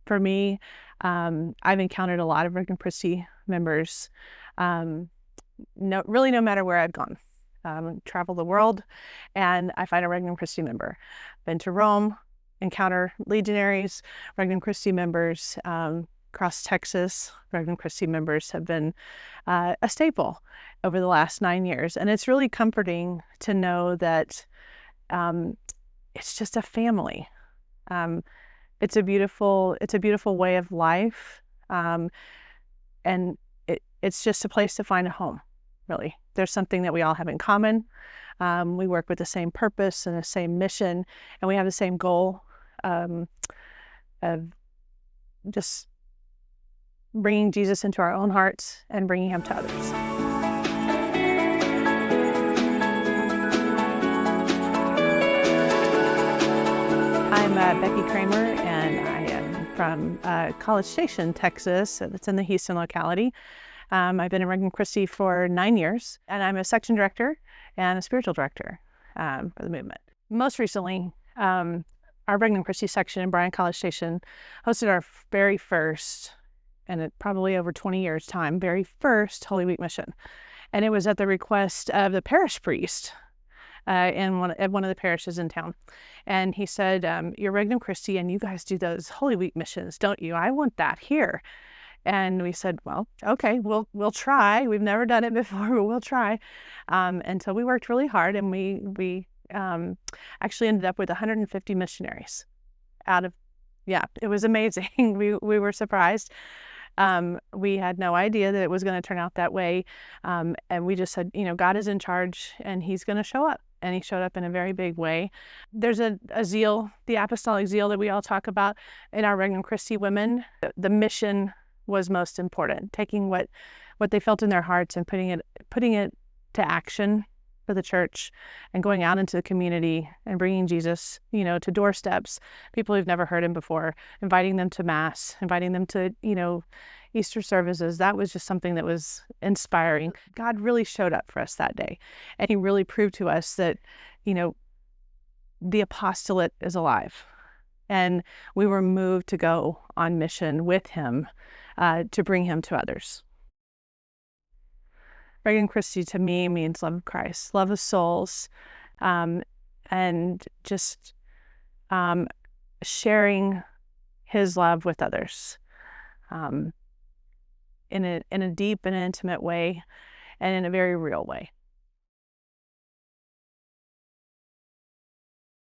For me, I've encountered a lot of Regnum Christi members, really no matter where I've gone. Travel the world, and I find a Regnum Christi member. Been to Rome, encounter legionaries, Regnum Christi members. Across Texas, Regnum Christi members have been a staple over the last 9 years. And it's really comforting to know that it's just a family. It's a beautiful way of life. And it's just a place to find a home, really. There's something that we all have in common. We work with the same purpose and the same mission, and we have the same goal of just bringing Jesus into our own hearts and bringing him to others. I'm Becky Kramr, and I am from College Station, Texas. It's in the Houston locality. I've been in Regnum Christi for 9 years, and I'm a section director and a spiritual director for the movement. Most recently, our Regnum Christi section in Bryan-College Station hosted our very first, and it probably over 20 years' time, very first Holy Week mission. And it was at the request of the parish priest at one of the parishes in town. And he said, you're Regnum Christi, and you guys do those Holy Week missions, don't you? I want that here. And we said, well, okay, we'll try. We've never done it before, but we'll try. And so we worked really hard, and we actually ended up with 150 missionaries it was amazing. We were surprised. We had no idea that it was going to turn out that way. And we just said, God is in charge, and he's going to show up. And he showed up in a very big way. There's a zeal, the apostolic zeal that we all talk about in our Regnum Christi women. The mission was most important, taking what they felt in their hearts and putting it to action for the church, and going out into the community and bringing Jesus, to doorsteps, people who've never heard him before, inviting them to Mass, inviting them to, Easter services. That was just something that was inspiring. God really showed up for us that day, and he really proved to us that, the apostolate is alive, and we were moved to go on mission with him to bring him to others. Regnum Christi to me means love of Christ, love of souls, and just sharing his love with others in a deep and intimate way, and in a very real way.